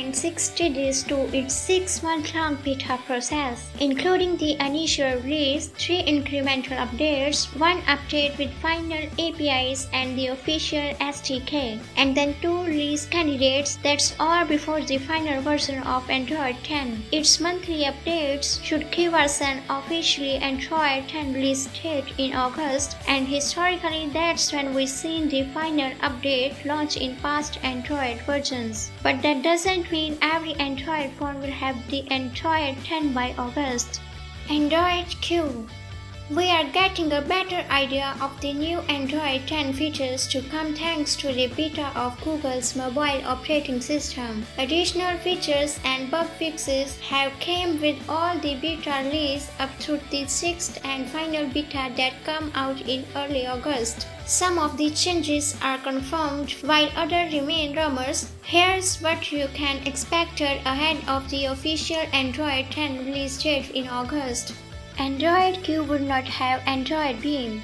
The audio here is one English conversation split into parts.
assigned 60 days to its 6-month-long beta process, including the initial release, 3 incremental updates, 1 update with final APIs and the official SDK, and then 2 release candidates. That's all before the final version of Android 10. Its monthly updates should give us an officially Android 10 release date in August, and historically that's when we've seen the final update launch in past Android versions. But that doesn't mean every Android phone will have the Android 10 by August. Android Q. We are getting a better idea of the new Android 10 features to come thanks to the beta of Google's mobile operating system. Additional features and bug fixes have come with all the beta release up through the 6th and final beta that come out in early August. Some of the changes are confirmed while others remain rumors. Here's what you can expect ahead of the official Android 10 release date in August. Android Q would not have Android Beam.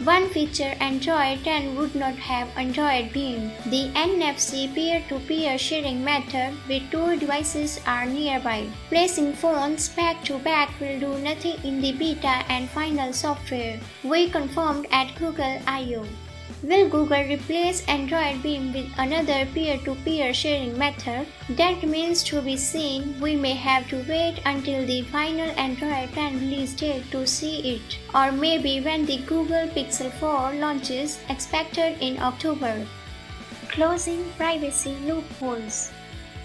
One feature Android 10 would not have Android Beam. The NFC peer-to-peer sharing method with 2 devices are nearby. Placing phones back to back will do nothing in the beta and final software, we confirmed at Google I/O. Will Google replace Android Beam with another peer-to-peer sharing method? That remains to be seen. We may have to wait until the final Android 10 release date to see it, or maybe when the Google Pixel 4 launches, expected in October. Closing privacy loopholes.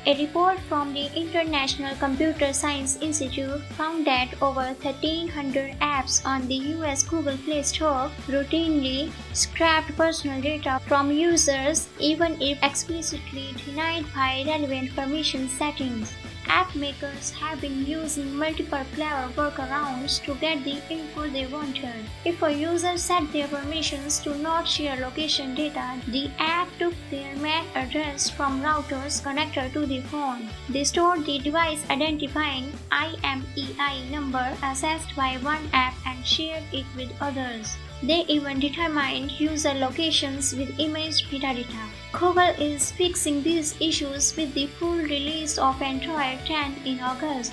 A report from the International Computer Science Institute found that over 1,300 apps on the US Google Play Store routinely scraped personal data from users even if explicitly denied by relevant permission settings. App makers have been using multiple clever workarounds to get the info they wanted. If a user set their permissions to not share location data, the app took their MAC address from routers connected to the phone. They stored the device identifying IMEI number accessed by one app and shared it with others. They even determined user locations with image metadata. Google is fixing these issues with the full release of Android 10 in August.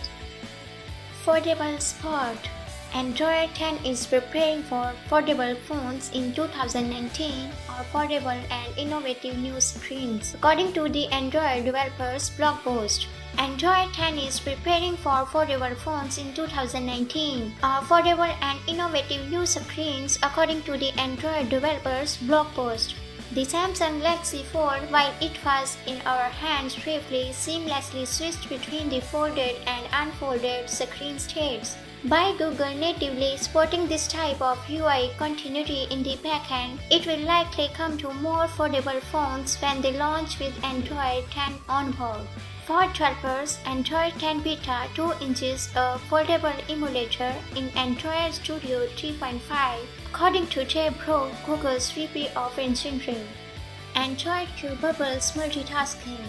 Foldable Spot. Android 10 is preparing for foldable phones in 2019 or foldable and innovative new screens, according to the Android developers blog post. Android 10 is preparing for foldable phones in 2019 or foldable and innovative new screens, according to the Android developers blog post. The Samsung Galaxy Fold, while it was in our hands briefly, seamlessly switched between the folded and unfolded screen states. By Google natively supporting this type of UI continuity in the backend, it will likely come to more foldable phones when they launch with Android 10 on board. For developers, Android 10 Beta 2 inches a foldable emulator in Android Studio 3.5, according to Jay Bro, Google's VP of Engineering. Android Q Bubbles multitasking.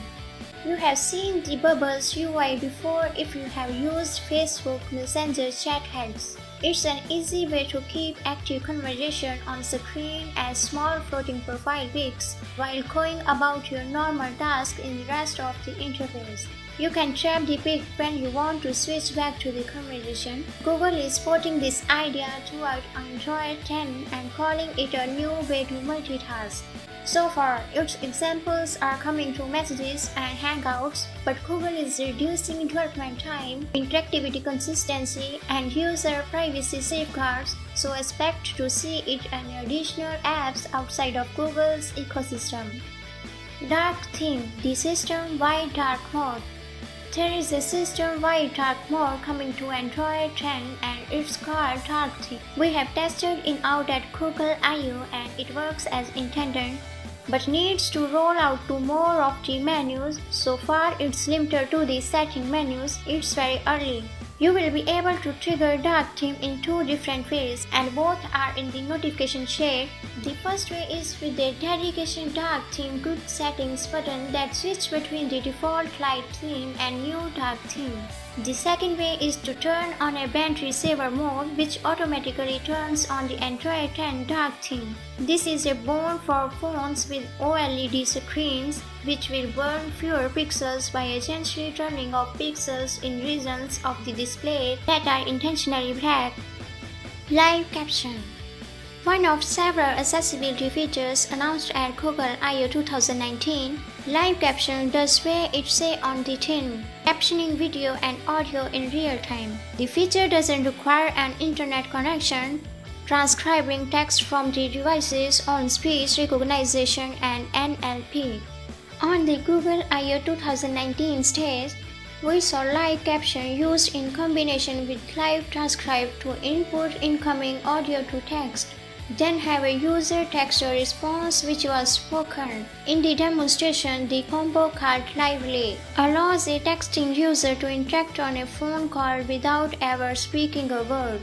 You have seen the Bubbles UI before if you have used Facebook Messenger chat heads. It's an easy way to keep active conversation on screen as small floating profile pics while going about your normal task in the rest of the interface. You can trap the pic when you want to switch back to the conversation. Google is porting this idea throughout Android 10 and calling it a new way to multitask. So far, its examples are coming to Messages and Hangouts, but Google is reducing development time, interactivity consistency, and user privacy safeguards, so expect to see it in additional apps outside of Google's ecosystem. Dark Theme, the system-wide dark mode. There is a system-wide dark mode coming to Android 10 and it's called Dark Theme. We have tested it out at Google I/O and it works as intended, but needs to roll out to more of the menus. So far it's limited to the setting menus, it's very early. You will be able to trigger Dark Theme in 2 different ways and both are in the notification shade. The first way is with the dedication Dark Theme Quick Settings button that switches between the default light theme and new dark theme. The second way is to turn on a battery saver mode, which automatically turns on the Android 10 dark theme. This is a boon for phones with OLED screens, which will burn fewer pixels by gently turning off pixels in regions of the display that are intentionally black. Live Caption. One of several accessibility features announced at Google I/O 2019, Live Caption does what it says on the tin, captioning video and audio in real time. The feature doesn't require an internet connection, transcribing text from the device's own speech recognition and NLP. On the Google I/O 2019 stage, we saw live caption used in combination with live transcribe to input incoming audio to text, then have a user text a response which was spoken. In the demonstration, the combo called Lively allows a texting user to interact on a phone call without ever speaking a word.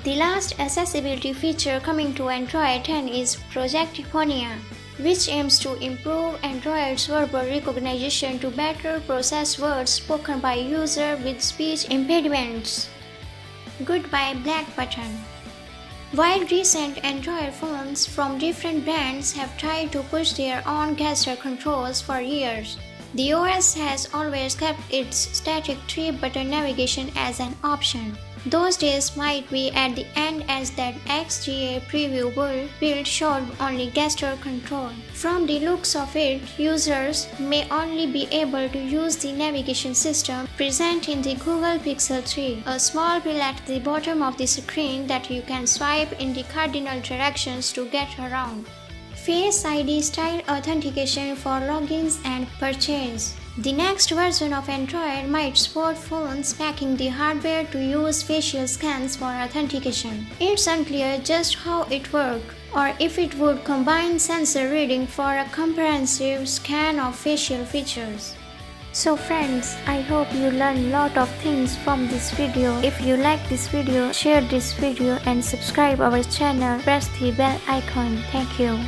The last accessibility feature coming to Android 10 is Project Eponia, which aims to improve Android's verbal recognition to better process words spoken by users with speech impediments. Goodbye Black Button. While recent Android phones from different brands have tried to push their own gesture controls for years, the OS has always kept its static 3-button navigation as an option. Those days might be at the end, as that XGA preview build showed only gesture control. From the looks of it, users may only be able to use the navigation system present in the Google Pixel 3, a small wheel at the bottom of the screen that you can swipe in the cardinal directions to get around. Face ID style authentication for logins and purchase. The next version of Android might support phones packing the hardware to use facial scans for authentication. It's unclear just how it works, or if it would combine sensor reading for a comprehensive scan of facial features. So friends, I hope you learned a lot of things from this video. If you like this video, share this video and subscribe our channel. Press the bell icon. Thank you.